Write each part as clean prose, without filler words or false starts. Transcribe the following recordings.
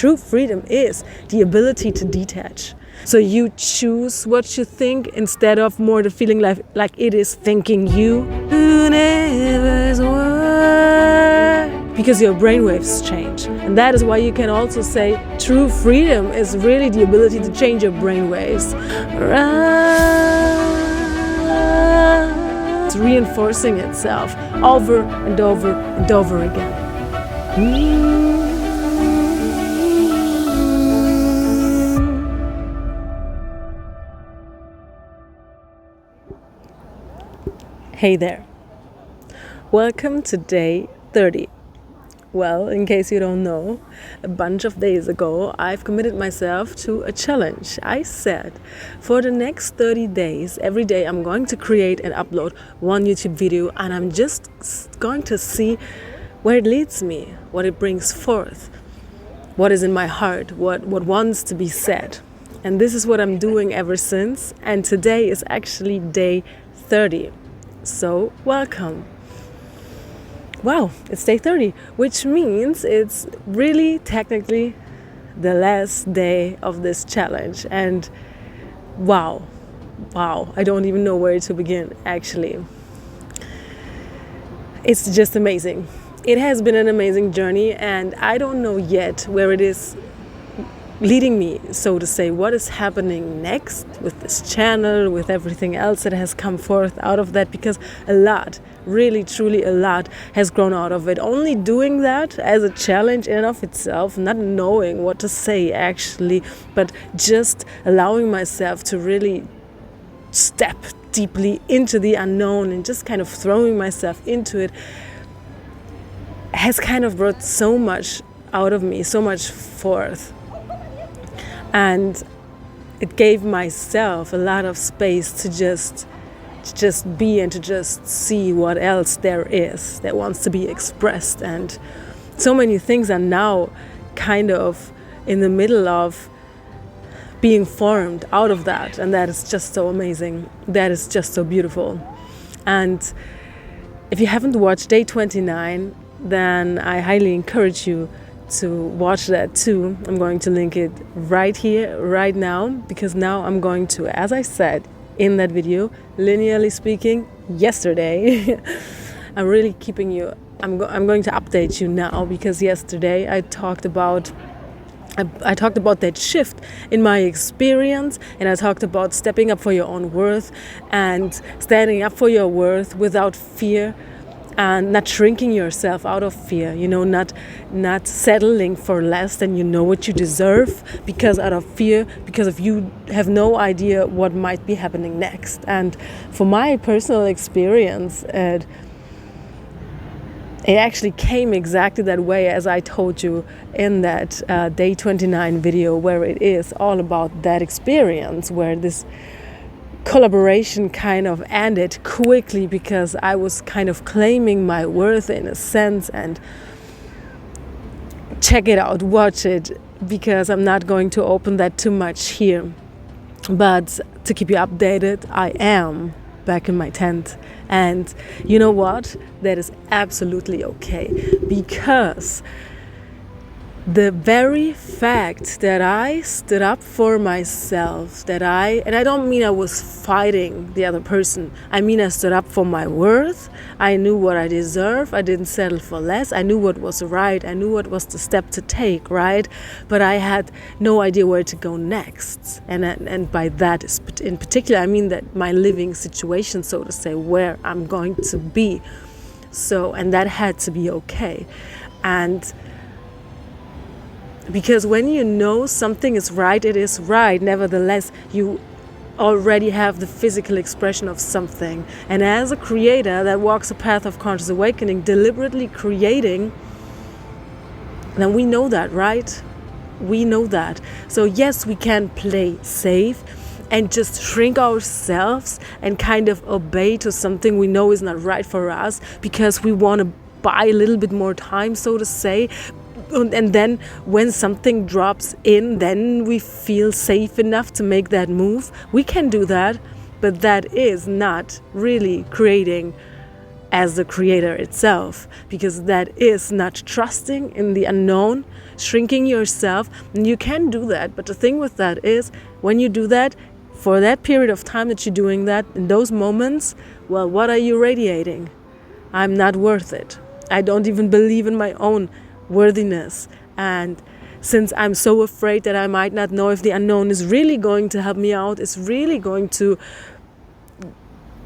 true freedom is the ability to detach. So you choose what you think instead of more the feeling like it is thinking you. Because your brainwaves change. And that is why you can also say true freedom is really the ability to change your brainwaves. It's reinforcing itself over and over and over again. Hey there. Welcome to day 30. Well, in case you don't know, a bunch of days ago, I've committed myself to a challenge. I said, for the next 30 days, every day I'm going to create and upload one YouTube video, and I'm just going to see where it leads me, what it brings forth, what is in my heart, what wants to be said. And this is what I'm doing ever since, and today is actually day 30. So, welcome. Wow, it's day 30, which means it's really technically the last day of this challenge. And wow, I don't even know where to begin, actually. It's just amazing. It has been an amazing journey, and I don't know yet where it is leading me, so to say, what is happening next with this channel, with everything else that has come forth out of that, because a lot, really truly a lot has grown out of it. Only doing that as a challenge in and of itself, not knowing what to say actually, but just allowing myself to really step deeply into the unknown and just kind of throwing myself into it, has kind of brought so much out of me, so much forth. And it gave myself a lot of space to just be and to just see what else there is that wants to be expressed. And so many things are now kind of in the middle of being formed out of that. And that is just so amazing. That is just so beautiful. And if you haven't watched day 29, then I highly encourage you to watch that too. I'm going to link it right here, right now, because now I'm going to, as I said in that video, linearly speaking, yesterday, I'm really keeping you, I'm going to update you now, because yesterday I talked about that shift in my experience, and I talked about stepping up for your own worth and standing up for your worth without fear, and not shrinking yourself out of fear, not settling for less than you know what you deserve, because out of fear, because of you have no idea what might be happening next. And for my personal experience, it actually came exactly that way as I told you in that day 29 video, where it is all about that experience, where this collaboration kind of ended quickly because I was kind of claiming my worth in a sense. And check it out, watch it, because I'm not going to open that too much here. But to keep you updated, I am back in my tent. And you know what? That is absolutely okay, because the very fact that I stood up for myself, and I don't mean I was fighting the other person. I mean I stood up for my worth. I knew what I deserve. I didn't settle for less. I knew what was right. I knew what was the step to take, right? But I had no idea where to go next. And by that in particular, I mean that my living situation, so to say, where I'm going to be. So, and that had to be okay. And because when you know something is right, it is right. Nevertheless, you already have the physical expression of something. And as a creator that walks a path of conscious awakening, deliberately creating, then we know that, right? We know that. So yes, we can play safe and just shrink ourselves and kind of obey to something we know is not right for us, because we want to buy a little bit more time, so to say. And then when something drops in, then we feel safe enough to make that move. We can do that, but that is not really creating as the creator itself, because that is not trusting in the unknown, shrinking yourself. And you can do that, but the thing with that is, when you do that, for that period of time that you're doing that, in those moments, well, what are you radiating? I'm not worth it. I don't even believe in my own worthiness. And since I'm so afraid that I might not know if the unknown is really going to help me out, is really going to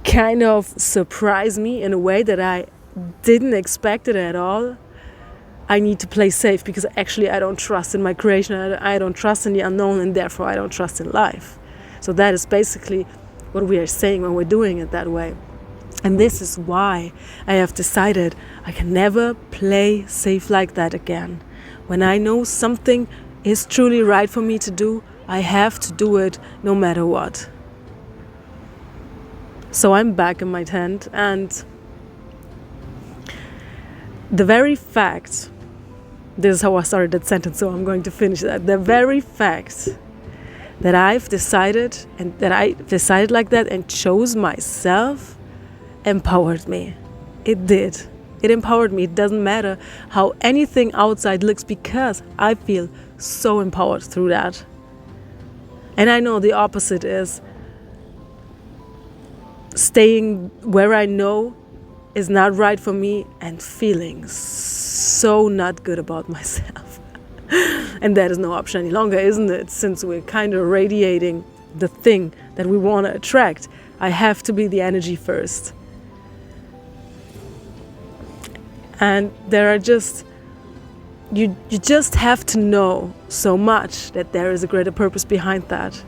kind of surprise me in a way that I didn't expect it at all, I need to play safe, because actually I don't trust in my creation, I don't trust in the unknown, and therefore I don't trust in life. So that is basically what we are saying when we're doing it that way. And this is why I have decided I can never play safe like that again. When I know something is truly right for me to do, I have to do it no matter what. So I'm back in my tent, and the very fact, this is how I started that sentence, so I'm going to finish that. The very fact that I've decided, and that I decided like that and chose myself, empowered me. It did. It empowered me. It doesn't matter how anything outside looks, because I feel so empowered through that. And I know the opposite is staying where I know is not right for me and feeling so not good about myself. And that is no option any longer, isn't it? Since we're kind of radiating the thing that we want to attract, I have to be the energy first. And there are just, you just have to know so much that there is a greater purpose behind that.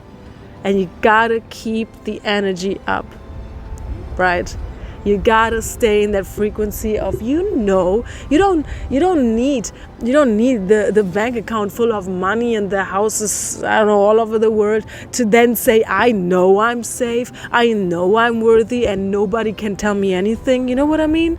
And you gotta keep the energy up, right? You gotta stay in that frequency of, you don't need the bank account full of money and the houses, I don't know, all over the world, to then say, I know I'm safe, I know I'm worthy, and nobody can tell me anything. You know what I mean?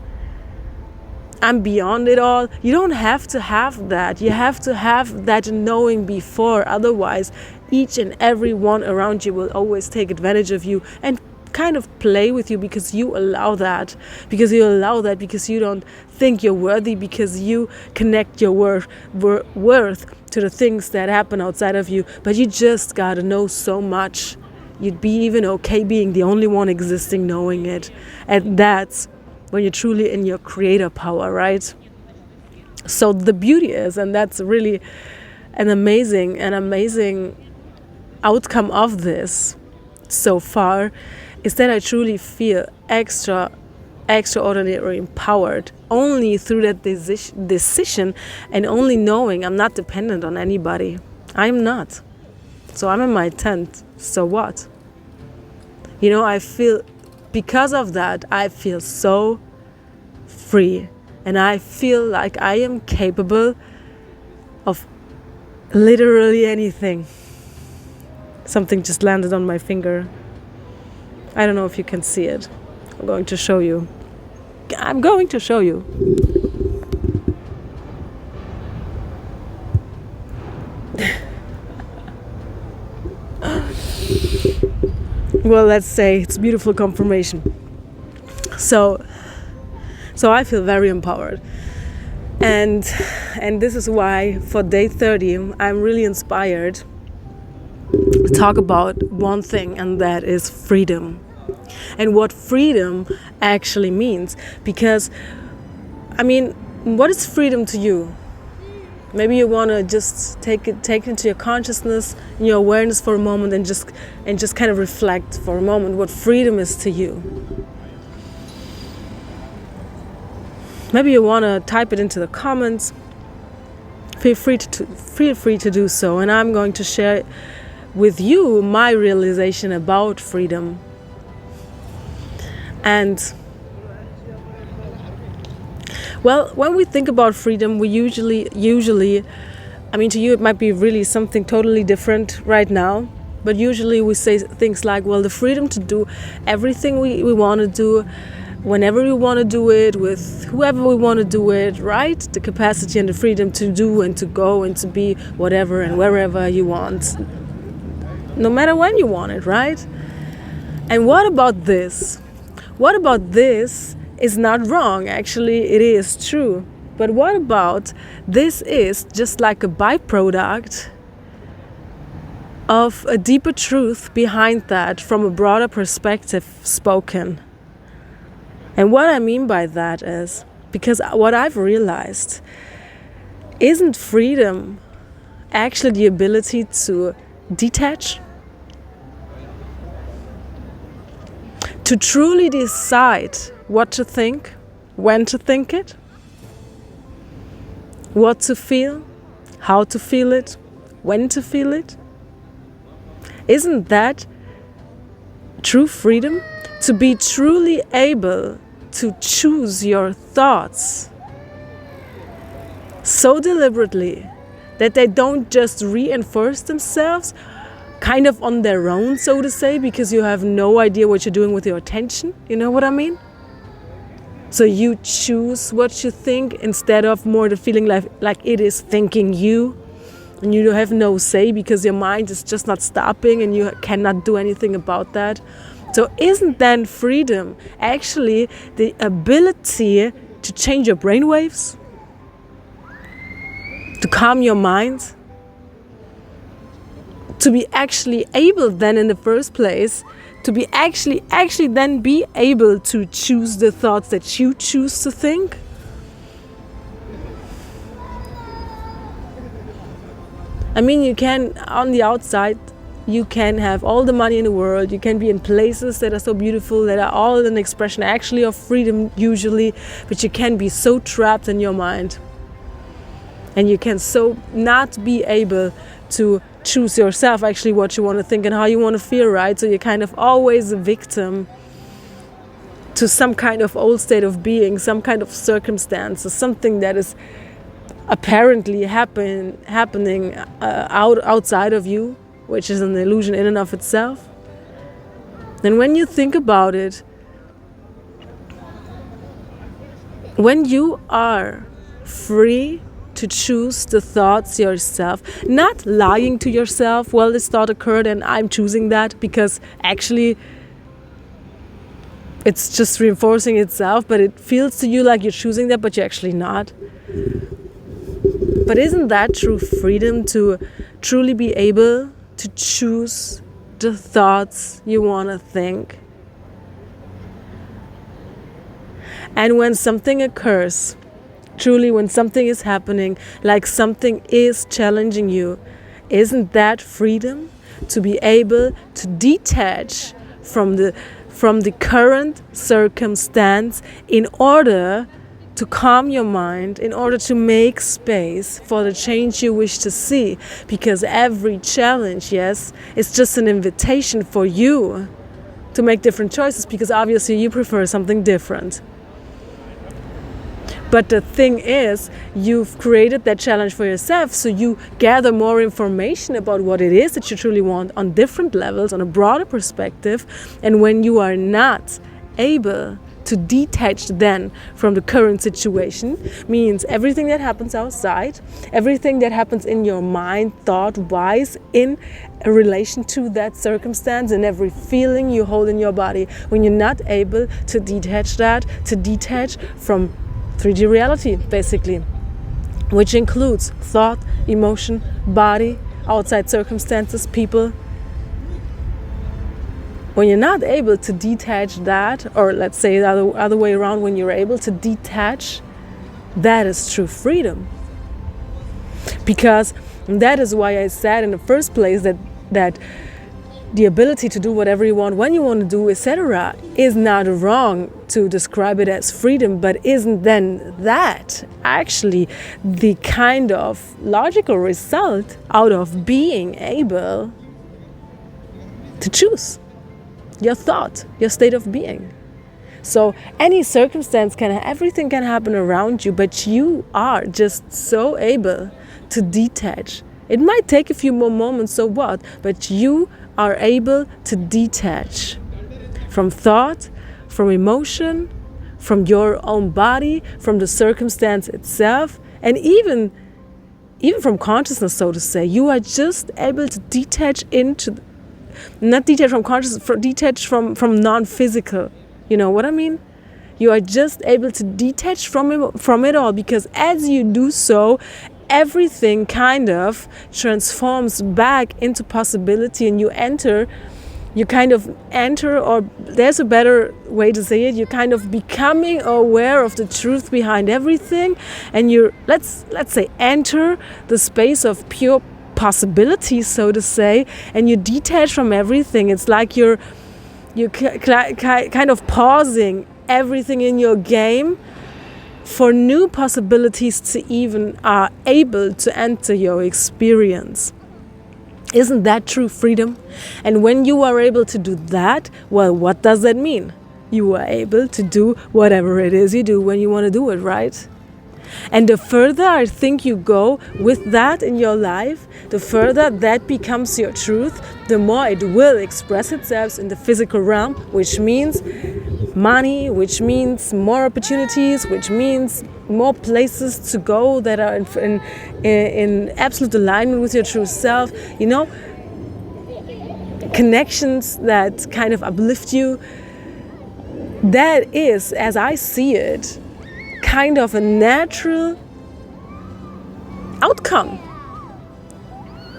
I'm beyond it all. You don't have to have that. You have to have that knowing before. Otherwise, each and every one around you will always take advantage of you and kind of play with you, because you allow that. Because you don't think you're worthy, because you connect your worth to the things that happen outside of you. But you just gotta know so much. You'd be even okay being the only one existing, knowing it. And that's when you're truly in your creator power, right? So the beauty is, and that's really an amazing outcome of this so far, is that I truly feel extraordinarily empowered only through that decision, and only knowing I'm not dependent on anybody. I'm not. So I'm in my tent. So what? I feel, because of that, I feel so free, and I feel like I am capable of literally anything. Something just landed on my finger. I don't know if you can see it. I'm going to show you. Well, let's say it's beautiful confirmation. So I feel very empowered. And this is why for day 30, I'm really inspired to talk about one thing, and that is freedom. And what freedom actually means. Because, what is freedom to you? Maybe you want to just take into your consciousness, your awareness for a moment, and just kind of reflect for a moment what freedom is to you. Maybe you want to type it into the comments. Feel free to do so, and I'm going to share with you my realization about freedom. And well, when we think about freedom, we usually, to you it might be really something totally different right now, but usually we say things like, well, the freedom to do everything we want to do, whenever we want to do it, with whoever we want to do it, right? The capacity and the freedom to do and to go and to be whatever and wherever you want, no matter when you want it, right? And what about this? What about this is not wrong. Actually, it is true. But what about this is just like a byproduct of a deeper truth behind that, from a broader perspective spoken. And what I mean by that is, because what I've realized, isn't freedom actually the ability to detach? To truly decide what to think, when to think it, what to feel, how to feel it, when to feel it. Isn't that true freedom? To be truly able to choose your thoughts so deliberately that they don't just reinforce themselves kind of on their own, so to say, because you have no idea what you're doing with your attention. You know what I mean? So you choose what you think instead of more the feeling like it is thinking you. And you have no say because your mind is just not stopping and you cannot do anything about that. So isn't then freedom actually the ability to change your brainwaves? To calm your mind? To be actually able then in the first place, to be actually then be able to choose the thoughts that you choose to think? I mean, you can, on the outside, you can have all the money in the world, you can be in places that are so beautiful, that are all an expression actually of freedom usually, but you can be so trapped in your mind. And you can so not be able to choose yourself actually what you want to think and how you want to feel, right? So you're kind of always a victim to some kind of old state of being, some kind of circumstance, or something that is apparently happening outside of you, which is an illusion in and of itself. And when you think about it, when you are free to choose the thoughts yourself, not lying to yourself, well, this thought occurred and I'm choosing that, because actually it's just reinforcing itself, but it feels to you like you're choosing that, but you're actually not. But isn't that true freedom, to truly be able to choose the thoughts you want to think? And when something occurs, truly when something is happening, like something is challenging you, isn't that freedom? To be able to detach from the current circumstance in order to calm your mind, in order to make space for the change you wish to see. Because every challenge, yes, is just an invitation for you to make different choices, because obviously you prefer something different. But the thing is, you've created that challenge for yourself, so you gather more information about what it is that you truly want on different levels, on a broader perspective. And when you are not able to detach then from the current situation, means everything that happens outside, everything that happens in your mind, thought-wise, in relation to that circumstance, and every feeling you hold in your body, when you're not able to detach that, to detach from 3D reality, basically, which includes thought, emotion, body, outside circumstances, people. When you're not able to detach that, or let's say the other way around, when you're able to detach, that is true freedom. Because that is why I said in the first place that the ability to do whatever you want, when you want to do, etc., is not wrong to describe it as freedom, but isn't then that actually the kind of logical result out of being able to choose your thought, your state of being? So any circumstance everything can happen around you, but you are just so able to detach. It might take a few more moments, so what? But you are able to detach from thought, from emotion, from your own body, from the circumstance itself, and even from consciousness, so to say. You are just able to detach not detach from consciousness, detach from non-physical. You know what I mean? You are just able to detach from it all, because as you do so, everything kind of transforms back into possibility, and you kind of enter, or there's a better way to say it, you're kind of becoming aware of the truth behind everything, and you let's say enter the space of pure possibilities, so to say, and you detach from everything. It's like you're kind of pausing everything in your game for new possibilities to even are able to enter your experience. Isn't that true freedom? And when you are able to do that, well, what does that mean? You are able to do whatever it is you do when you want to do it, right? And the further I think you go with that in your life, the further that becomes your truth, the more it will express itself in the physical realm, which means money, which means more opportunities, which means more places to go that are in absolute alignment with your true self, connections that kind of uplift you. That is, as I see it, kind of a natural outcome,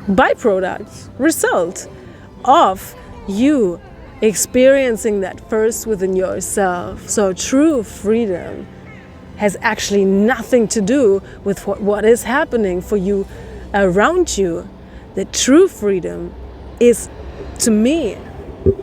byproduct, result of you experiencing that first within yourself. So true freedom has actually nothing to do with what is happening for you around you. The true freedom is, to me,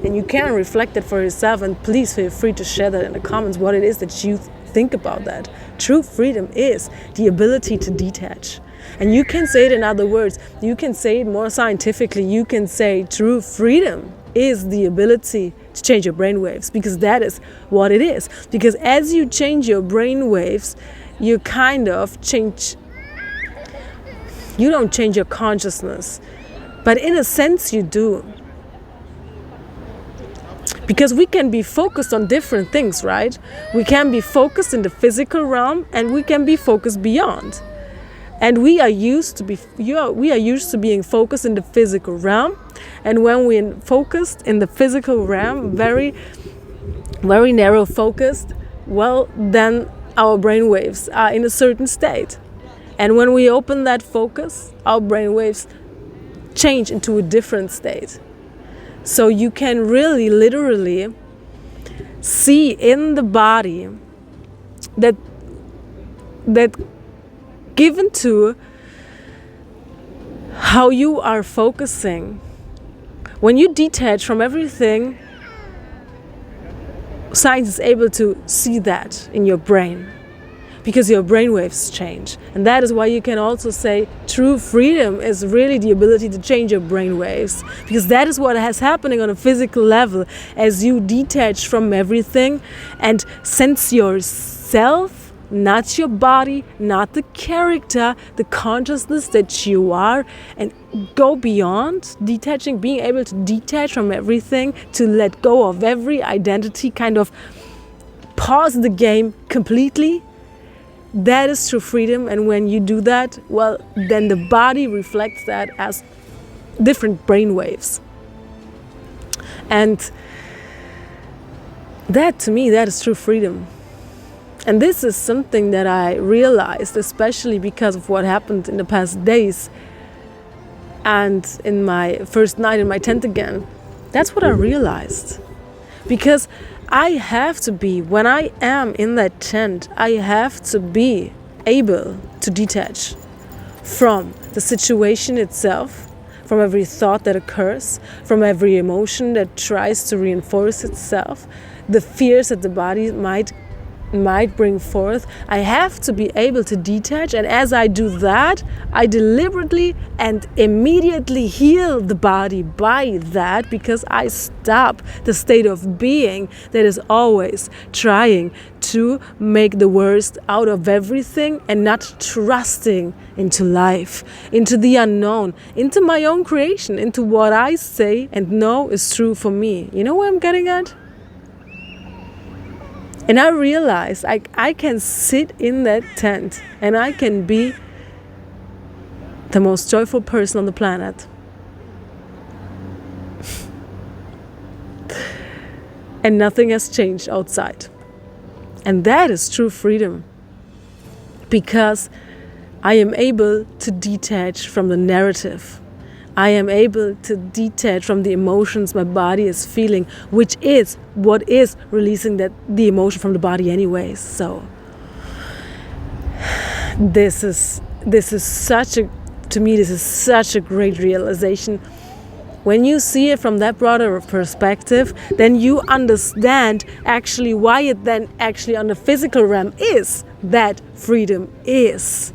and you can reflect it for yourself, and please feel free to share that in the comments, what it is that you think about that. True freedom is the ability to detach. And you can say it in other words, you can say it more scientifically, you can say true freedom is the ability to change your brainwaves, because that is what it is. Because as you change your brainwaves, you kind of change, you don't change your consciousness, but in a sense you do. Because we can be focused on different things, right? We can be focused in the physical realm, and we can be focused beyond. And we are used to being focused in the physical realm. And when we're focused in the physical realm, very, very narrow focused, well, then our brainwaves are in a certain state. And when we open that focus, our brainwaves change into a different state. So you can really literally see in the body that given to how you are focusing, when you detach from everything, science is able to see that in your brain, because your brainwaves change. And that is why you can also say true freedom is really the ability to change your brainwaves, because that is what is happening on a physical level as you detach from everything and sense yourself, not your body, not the character, the consciousness that you are, and go beyond detaching, being able to detach from everything, to let go of every identity, kind of pause the game completely. That is true freedom. And when you do that, well, then the body reflects that as different brainwaves. And that, to me, that is true freedom. And this is something that I realized, especially because of what happened in the past days and in my first night in my tent again. That's what I realized. Because I have to be, when I am in that tent, I have to be able to detach from the situation itself, from every thought that occurs, from every emotion that tries to reinforce itself, the fears that the body might bring forth. I have to be able to detach, and as I do that, I deliberately and immediately heal the body by that, because I stop the state of being that is always trying to make the worst out of everything and not trusting into life, into the unknown, into my own creation, into what I say and know is true for me. You know what I'm getting at? And I realized I can sit in that tent and I can be the most joyful person on the planet. And nothing has changed outside. And that is true freedom, because I am able to detach from the narrative. I am able to detach from the emotions my body is feeling, which is what is releasing the emotion from the body anyways. So this is such a great realization. When you see it from that broader perspective, then you understand actually why it then actually on the physical realm is that freedom is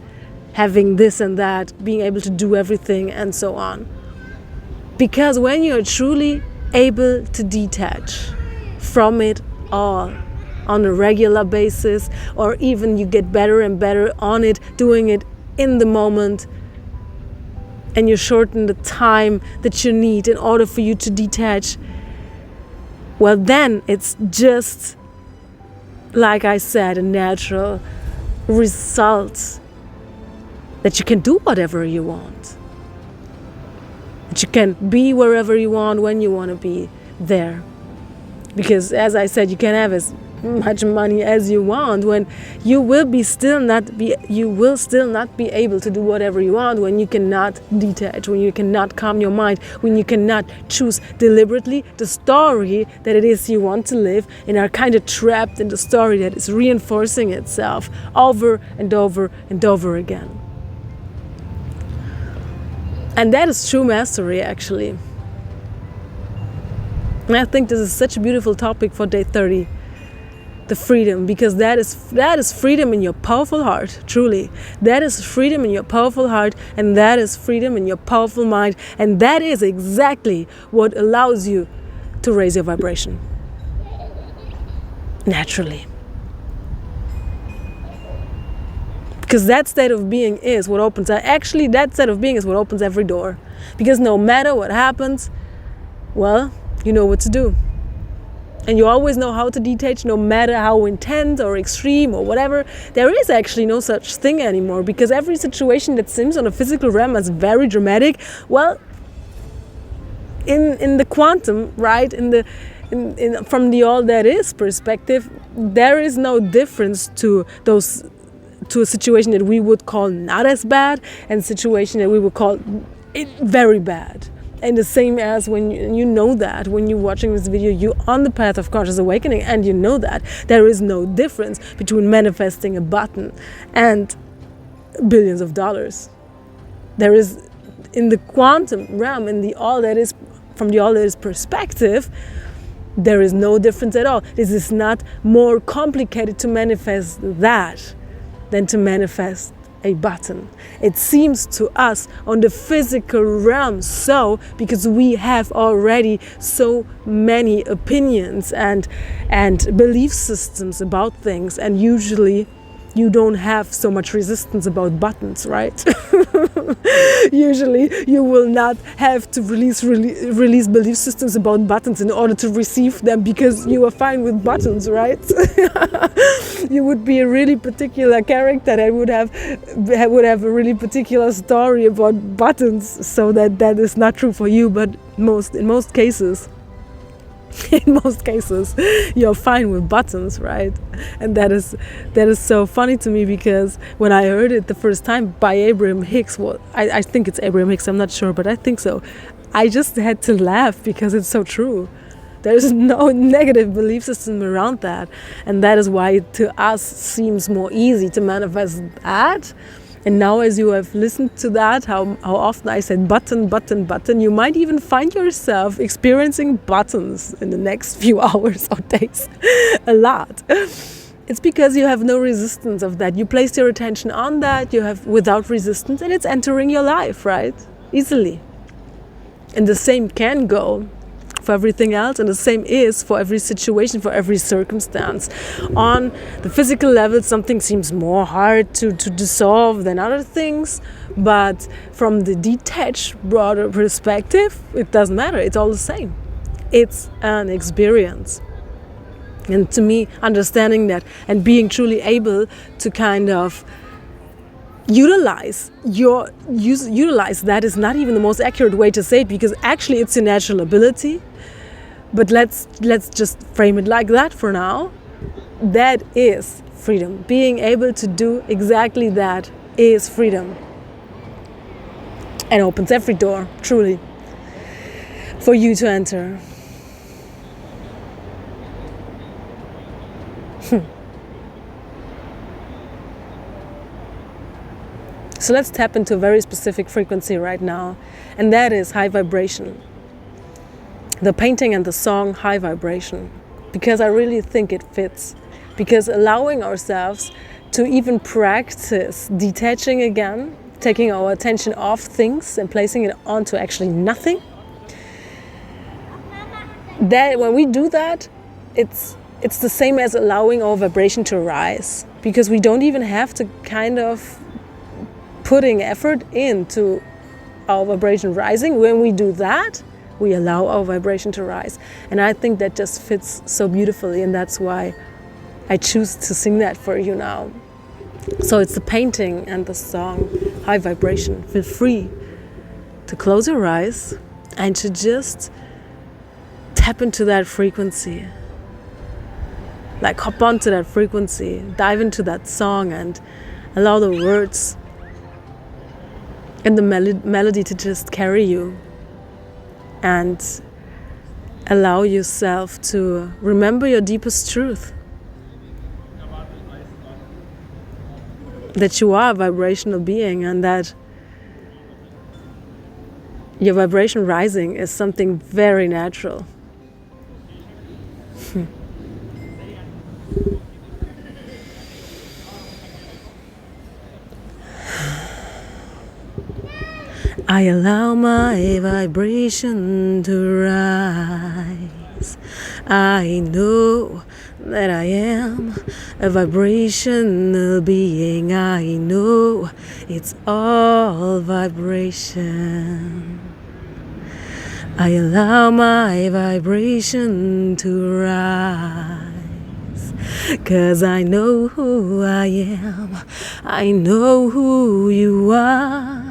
having this and that, being able to do everything and so on. Because when you're truly able to detach from it all on a regular basis, or even you get better and better on it, doing it in the moment, and you shorten the time that you need in order for you to detach, well, then it's just, like I said, a natural result that you can do whatever you want. That you can be wherever you want, when you want to be there. Because as I said, you can have as much money as you want when you will still not be able to do whatever you want, when you cannot detach, when you cannot calm your mind, when you cannot choose deliberately the story that it is you want to live, and are kind of trapped in the story that is reinforcing itself over and over and over again. And that is true mastery, actually. And I think this is such a beautiful topic for day 30. The freedom, because that is freedom in your powerful heart, truly. That is freedom in your powerful heart, and that is freedom in your powerful mind, and that is exactly what allows you to raise your vibration. Naturally. Because that state of being is what opens, that state of being is what opens every door. Because no matter what happens, well, you know what to do. And you always know how to detach, no matter how intense or extreme or whatever. There is actually no such thing anymore, because every situation that seems on a physical realm as very dramatic, well, in the quantum, right, from the all that is perspective, there is no difference to a situation that we would call not as bad, and a situation that we would call it very bad. And the same as when you know that, when you're watching this video, you're on the path of conscious awakening, and you know that there is no difference between manifesting a button and billions of dollars. There is, in the quantum realm, in the all that is, from the all that is perspective, there is no difference at all. This is not more complicated to manifest that than to manifest a button. It seems to us on the physical realm so, because we have already so many opinions and belief systems about things, and usually you don't have so much resistance about buttons, right? Usually you will not have to release belief systems about buttons in order to receive them, because you are fine with buttons, right? You would be a really particular character that would have a really particular story about buttons, so that is not true for you. But in most cases you're fine with buttons, right? And that is so funny to me, because when I heard it the first time by Abraham Hicks, I think it's Abraham Hicks, I'm not sure, but I think so, I just had to laugh, because it's so true. There's no negative belief system around that, and that is why it to us seems more easy to manifest that. And now, as you have listened to that, how often I said button, button, button, you might even find yourself experiencing buttons in the next few hours or days. A lot. It's because you have no resistance of that. You placed your attention on that, you have without resistance, and it's entering your life, right? Easily. And the same can go for everything else, and the same is for every situation, for every circumstance. On the physical level, something seems more hard to dissolve than other things, but from the detached, broader perspective, it doesn't matter. It's all the same. It's an experience. And to me, understanding that and being truly able to kind of utilize that is not even the most accurate way to say it, because actually it's a natural ability. But let's just frame it like that for now. that is freedom. Being able to do exactly that is freedom. And opens every door, truly, for you to enter. So let's tap into a very specific frequency right now, and that is high vibration. The painting and the song, high vibration, because I really think it fits. Because allowing ourselves to even practice detaching again, taking our attention off things and placing it onto actually nothing, that when we do that, it's the same as allowing our vibration to rise, because we don't even have to kind of putting effort into our vibration rising. When we do that, we allow our vibration to rise. And I think that just fits so beautifully, and that's why I choose to sing that for you now. So it's the painting and the song, high vibration. Feel free to close your eyes and to just tap into that frequency. Like hop onto that frequency, dive into that song, and allow the words and the melody to just carry you, and allow yourself to remember your deepest truth, that you are a vibrational being, and that your vibration rising is something very natural. I allow my vibration to rise. I know that I am a vibrational being. I know it's all vibration. I allow my vibration to rise, 'cause I know who I am. I know who you are.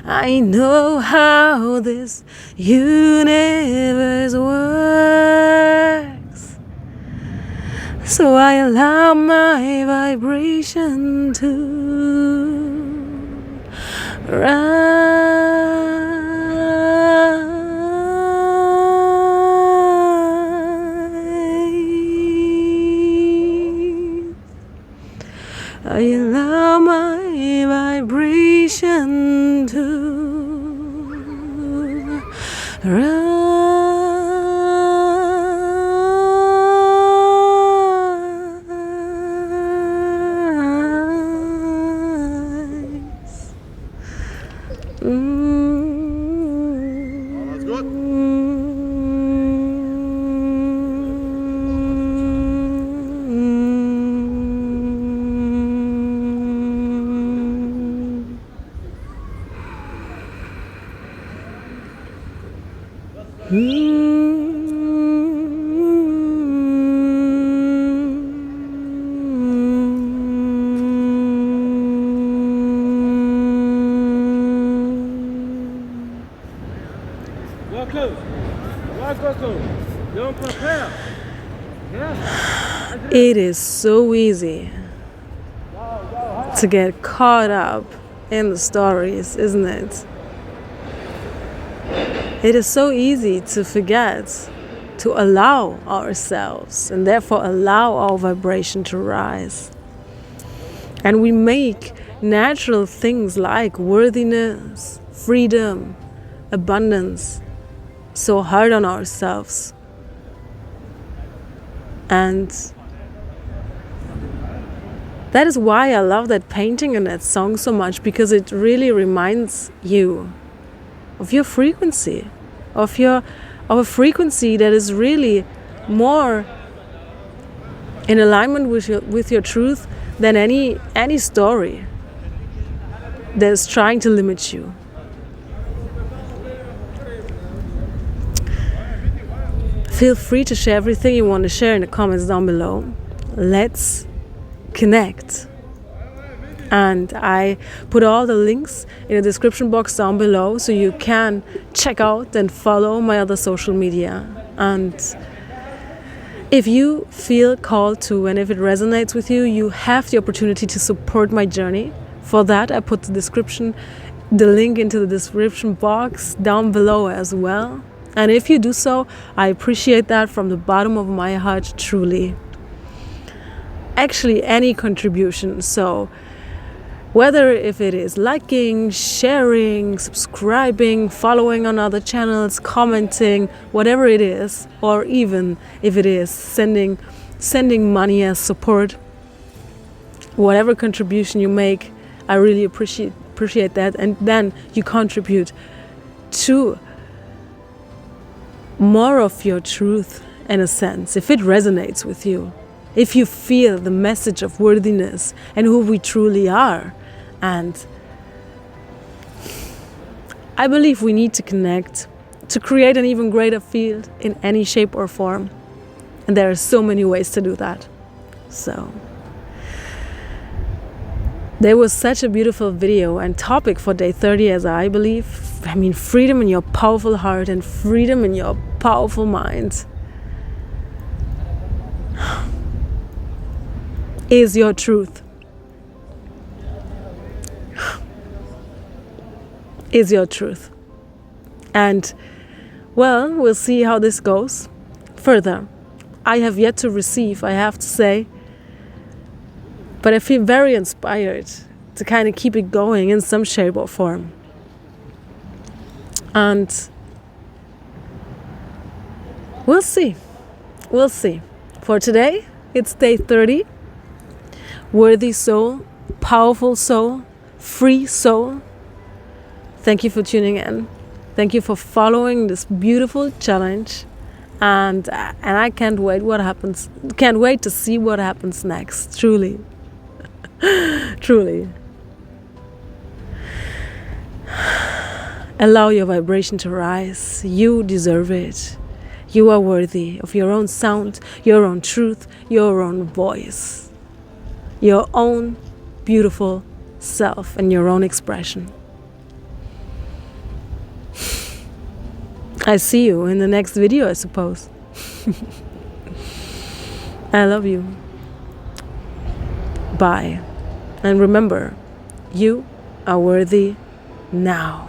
I know how this universe works. So I allow my vibration to rise. I allow my vibration to rise. That's good. It is so easy to get caught up in the stories, isn't it? It is so easy to forget to allow ourselves, and therefore allow our vibration to rise. And we make natural things like worthiness, freedom, abundance so hard on ourselves. And that is why I love that painting and that song so much, because it really reminds you of your frequency, of a frequency that is really more in alignment with your truth than any story that is trying to limit you. Feel free to share everything you want to share in the comments down below. Let's connect. And I put all the links in the description box down below, so you can check out and follow my other social media. And If you feel called to, and if it resonates with you, you have the opportunity to support my journey. For that, I put the link into the description box down below as well. And if you do so, I appreciate that from the bottom of my heart, truly. Actually, any contribution. So whether if it is liking, sharing, subscribing, following on other channels, commenting, whatever it is, or even if it is sending money as support, whatever contribution you make, I really appreciate that. And then you contribute to more of your truth, in a sense, if it resonates with you, if you feel the message of worthiness and who we truly are. And I believe we need to connect to create an even greater field in any shape or form. And there are so many ways to do that. So there was such a beautiful video and topic for day 30, as I believe. I mean, freedom in your powerful heart and freedom in your powerful mind is your truth. Is your truth. And well, we'll see how this goes further. I have yet to receive, I have to say, but I feel very inspired to kind of keep it going in some shape or form. And we'll see. For today, it's day 30. Worthy soul, powerful soul, free soul. Thank you for tuning in. Thank you for following this beautiful challenge. And I can't wait to see what happens next. Truly. Truly. Allow your vibration to rise. You deserve it. You are worthy of your own sound, your own truth, your own voice, your own beautiful self, and your own expression. I see you in the next video, I suppose. I love you. Bye. And remember, you are worthy now.